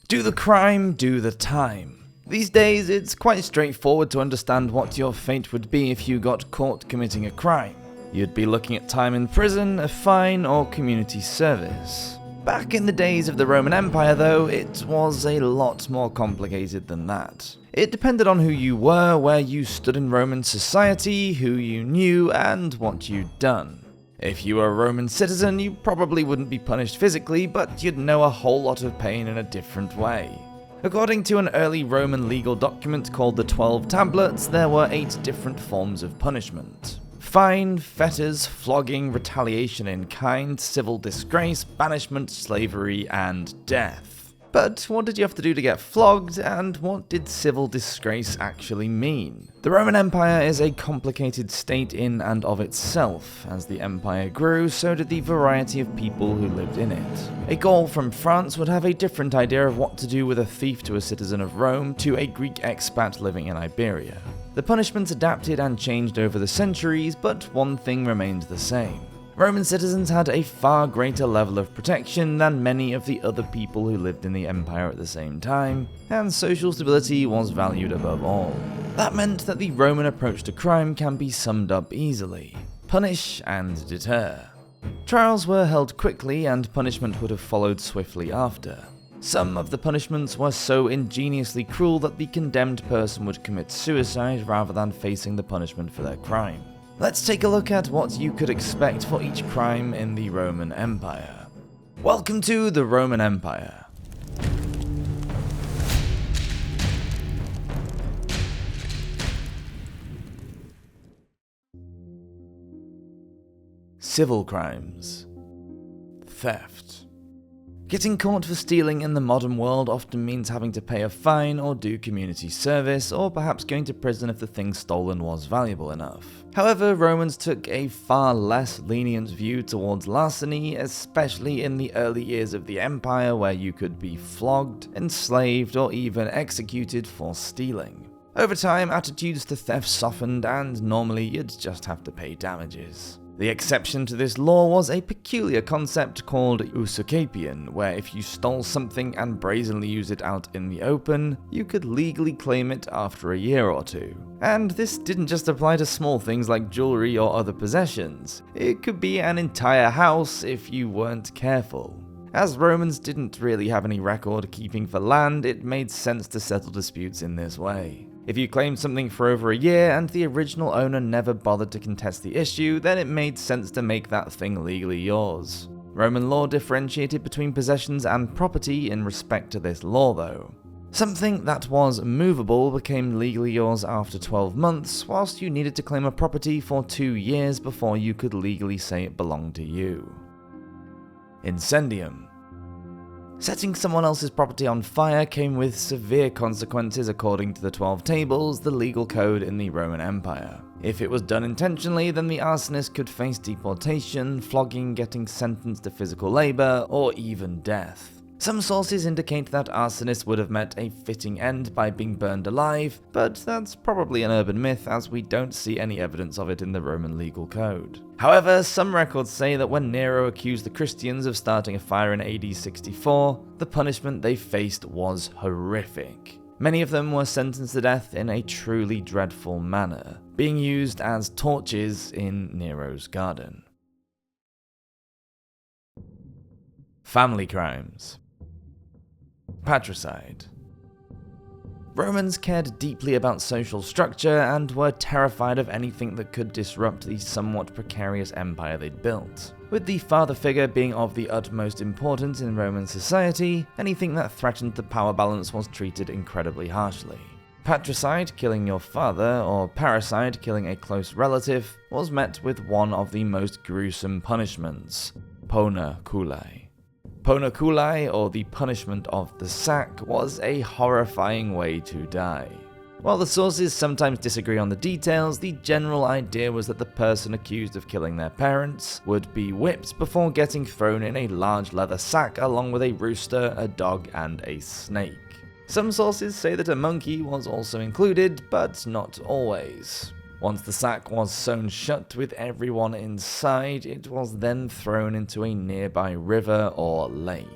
Do the crime, do the time. These days, it's quite straightforward to understand what your fate would be if you got caught committing a crime. You'd be looking at time in prison, a fine, or community service. Back in the days of the Roman Empire though, it was a lot more complicated than that. It depended on who you were, where you stood in Roman society, who you knew, and what you'd done. If you were a Roman citizen, you probably wouldn't be punished physically, but you'd know a whole lot of pain in a different way. According to an early Roman legal document called the 12 Tablets, there were 8 different forms of punishment. Fine, fetters, flogging, retaliation in kind, civil disgrace, banishment, slavery, and death. But what did you have to do to get flogged, and what did civil disgrace actually mean? The Roman Empire is a complicated state in and of itself. As the empire grew, so did the variety of people who lived in it. A Gaul from France would have a different idea of what to do with a thief to a citizen of Rome to a Greek expat living in Iberia. The punishments adapted and changed over the centuries, but one thing remained the same. Roman citizens had a far greater level of protection than many of the other people who lived in the empire at the same time, and social stability was valued above all. That meant that the Roman approach to crime can be summed up easily: punish and deter. Trials were held quickly, and punishment would have followed swiftly after. Some of the punishments were so ingeniously cruel that the condemned person would commit suicide rather than facing the punishment for their crime. Let's take a look at what you could expect for each crime in the Roman Empire. Welcome to the Roman Empire. Civil crimes. Theft. Getting caught for stealing in the modern world often means having to pay a fine or do community service, or perhaps going to prison if the thing stolen was valuable enough. However, Romans took a far less lenient view towards larceny, especially in the early years of the empire, where you could be flogged, enslaved, or even executed for stealing. Over time, attitudes to theft softened, and normally you'd just have to pay damages. The exception to this law was a peculiar concept called usucapion, where if you stole something and brazenly used it out in the open, you could legally claim it after a year or two. And this didn't just apply to small things like jewelry or other possessions. It could be an entire house if you weren't careful. As Romans didn't really have any record keeping for land, it made sense to settle disputes in this way. If you claimed something for over a year and the original owner never bothered to contest the issue, then it made sense to make that thing legally yours. Roman law differentiated between possessions and property in respect to this law though. Something that was movable became legally yours after 12 months, whilst you needed to claim a property for 2 years before you could legally say it belonged to you. Incendium. Setting someone else's property on fire came with severe consequences according to the 12 Tables, the legal code in the Roman Empire. If it was done intentionally, then the arsonist could face deportation, flogging, getting sentenced to physical labor, or even death. Some sources indicate that arsonists would have met a fitting end by being burned alive, but that's probably an urban myth, as we don't see any evidence of it in the Roman legal code. However, some records say that when Nero accused the Christians of starting a fire in AD 64, the punishment they faced was horrific. Many of them were sentenced to death in a truly dreadful manner, being used as torches in Nero's garden. Family crimes. Patricide. Romans cared deeply about social structure and were terrified of anything that could disrupt the somewhat precarious empire they'd built. With the father figure being of the utmost importance in Roman society, anything that threatened the power balance was treated incredibly harshly. Patricide, killing your father, or parricide, killing a close relative, was met with one of the most gruesome punishments: pona culae. Pona culae, or the punishment of the sack, was a horrifying way to die. While the sources sometimes disagree on the details, the general idea was that the person accused of killing their parents would be whipped before getting thrown in a large leather sack along with a rooster, a dog, and a snake. Some sources say that a monkey was also included, but not always. Once the sack was sewn shut with everyone inside, it was then thrown into a nearby river or lake.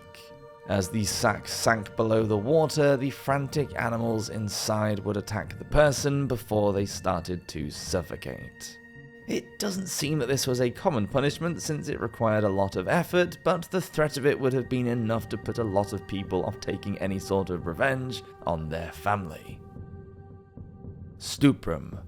As the sack sank below the water, the frantic animals inside would attack the person before they started to suffocate. It doesn't seem that this was a common punishment since it required a lot of effort, but the threat of it would have been enough to put a lot of people off taking any sort of revenge on their family. Stuprum.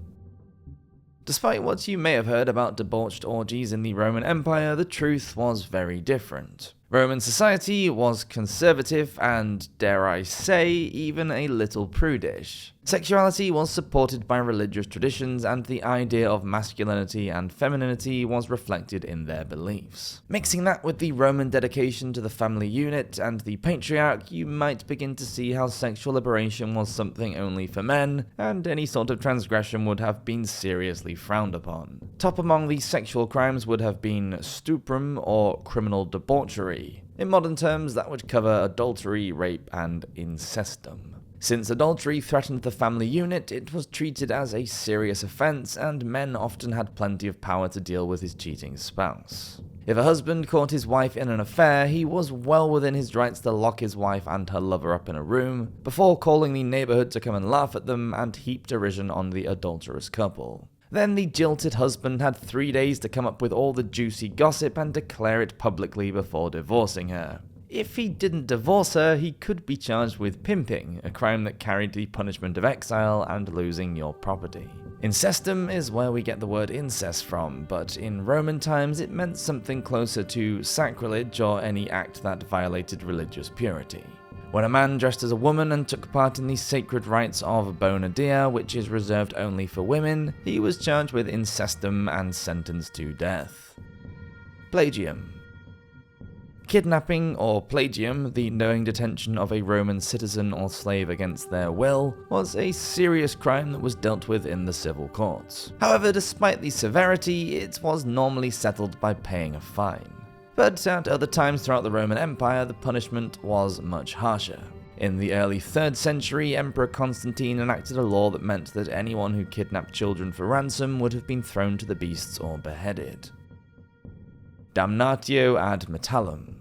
Despite what you may have heard about debauched orgies in the Roman Empire, the truth was very different. Roman society was conservative and, dare I say, even a little prudish. Sexuality was supported by religious traditions, and the idea of masculinity and femininity was reflected in their beliefs. Mixing that with the Roman dedication to the family unit and the patriarch, you might begin to see how sexual liberation was something only for men, and any sort of transgression would have been seriously frowned upon. Top among the sexual crimes would have been stuprum, or criminal debauchery. In modern terms, that would cover adultery, rape, and incestum. Since adultery threatened the family unit, it was treated as a serious offense, and men often had plenty of power to deal with his cheating spouse. If a husband caught his wife in an affair, he was well within his rights to lock his wife and her lover up in a room, before calling the neighborhood to come and laugh at them and heap derision on the adulterous couple. Then the jilted husband had 3 days to come up with all the juicy gossip and declare it publicly before divorcing her. If he didn't divorce her, he could be charged with pimping, a crime that carried the punishment of exile and losing your property. Incestum is where we get the word incest from, but in Roman times it meant something closer to sacrilege or any act that violated religious purity. When a man dressed as a woman and took part in the sacred rites of bona dea, which is reserved only for women, he was charged with incestum and sentenced to death. Plagium. Kidnapping, or plagium, the knowing detention of a Roman citizen or slave against their will, was a serious crime that was dealt with in the civil courts. However, despite the severity, it was normally settled by paying a fine. But at other times throughout the Roman Empire, the punishment was much harsher. In the early 3rd century, Emperor Constantine enacted a law that meant that anyone who kidnapped children for ransom would have been thrown to the beasts or beheaded. Damnatio ad metallum.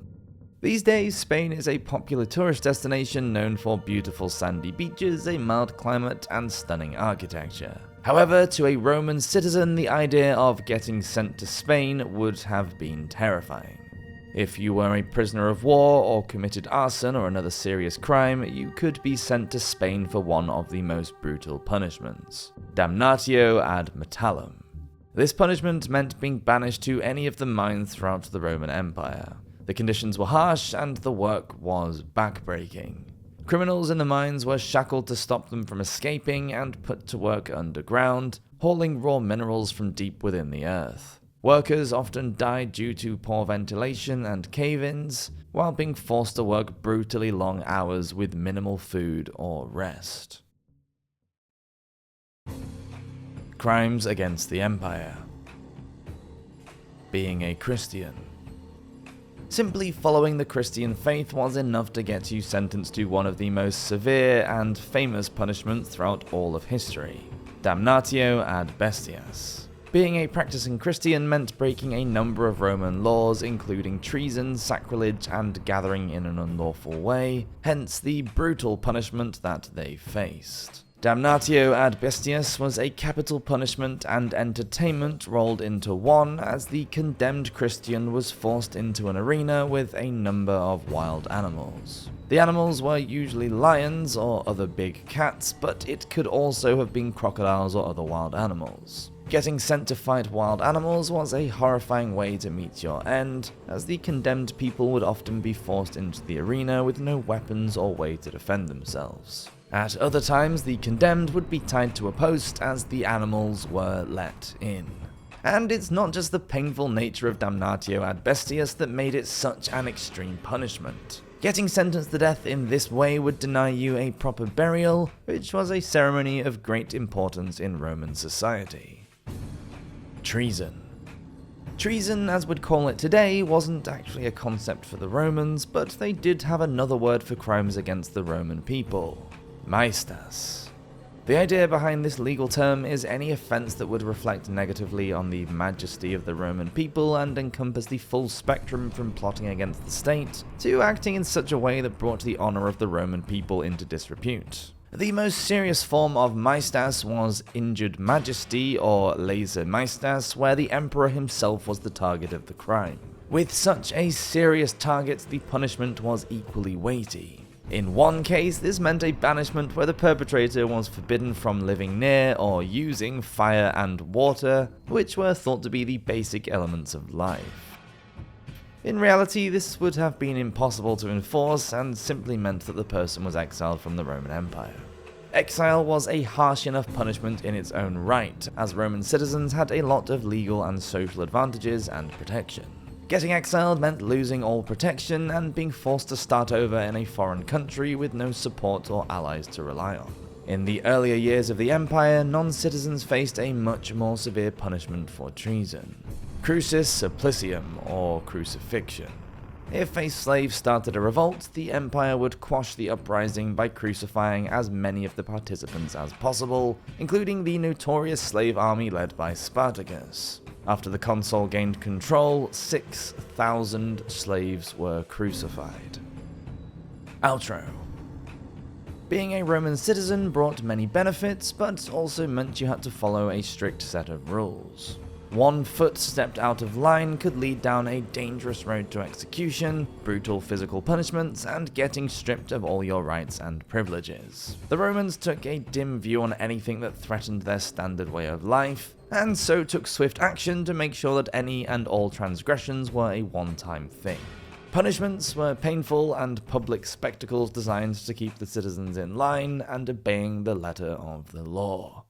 These days, Spain is a popular tourist destination known for beautiful sandy beaches, a mild climate, and stunning architecture. However, to a Roman citizen, the idea of getting sent to Spain would have been terrifying. If you were a prisoner of war or committed arson or another serious crime, you could be sent to Spain for one of the most brutal punishments: damnatio ad metallum. This punishment meant being banished to any of the mines throughout the Roman Empire. The conditions were harsh and the work was backbreaking. Criminals in the mines were shackled to stop them from escaping and put to work underground, hauling raw minerals from deep within the earth. Workers often died due to poor ventilation and cave-ins, while being forced to work brutally long hours with minimal food or rest. Crimes against the Empire. Being a Christian. Simply following the Christian faith was enough to get you sentenced to one of the most severe and famous punishments throughout all of history: damnatio ad bestias. Being a practicing Christian meant breaking a number of Roman laws, including treason, sacrilege, and gathering in an unlawful way, hence the brutal punishment that they faced. Damnatio ad bestias was a capital punishment and entertainment rolled into one, as the condemned Christian was forced into an arena with a number of wild animals. The animals were usually lions or other big cats, but it could also have been crocodiles or other wild animals. Getting sent to fight wild animals was a horrifying way to meet your end, as the condemned people would often be forced into the arena with no weapons or way to defend themselves. At other times, the condemned would be tied to a post as the animals were let in. And it's not just the painful nature of damnatio ad bestias that made it such an extreme punishment. Getting sentenced to death in this way would deny you a proper burial, which was a ceremony of great importance in Roman society. Treason. Treason, as we'd call it today, wasn't actually a concept for the Romans, but they did have another word for crimes against the Roman people: maestas. The idea behind this legal term is any offence that would reflect negatively on the majesty of the Roman people and encompass the full spectrum from plotting against the state to acting in such a way that brought the honour of the Roman people into disrepute. The most serious form of maestas was injured majesty, or lese maestas, where the emperor himself was the target of the crime. With such a serious target, the punishment was equally weighty. In one case, this meant a banishment where the perpetrator was forbidden from living near or using fire and water, which were thought to be the basic elements of life. In reality, this would have been impossible to enforce and simply meant that the person was exiled from the Roman Empire. Exile was a harsh enough punishment in its own right, as Roman citizens had a lot of legal and social advantages and protection. Getting exiled meant losing all protection and being forced to start over in a foreign country with no support or allies to rely on. In the earlier years of the empire, non-citizens faced a much more severe punishment for treason: crucis supplicium, or crucifixion. If a slave started a revolt, the empire would quash the uprising by crucifying as many of the participants as possible, including the notorious slave army led by Spartacus. After the consul gained control, 6,000 slaves were crucified. Outro. Being a Roman citizen brought many benefits, but also meant you had to follow a strict set of rules. 1 foot stepped out of line could lead down a dangerous road to execution, brutal physical punishments, and getting stripped of all your rights and privileges. The Romans took a dim view on anything that threatened their standard way of life, and so took swift action to make sure that any and all transgressions were a one-time thing. Punishments were painful and public spectacles designed to keep the citizens in line and obeying the letter of the law.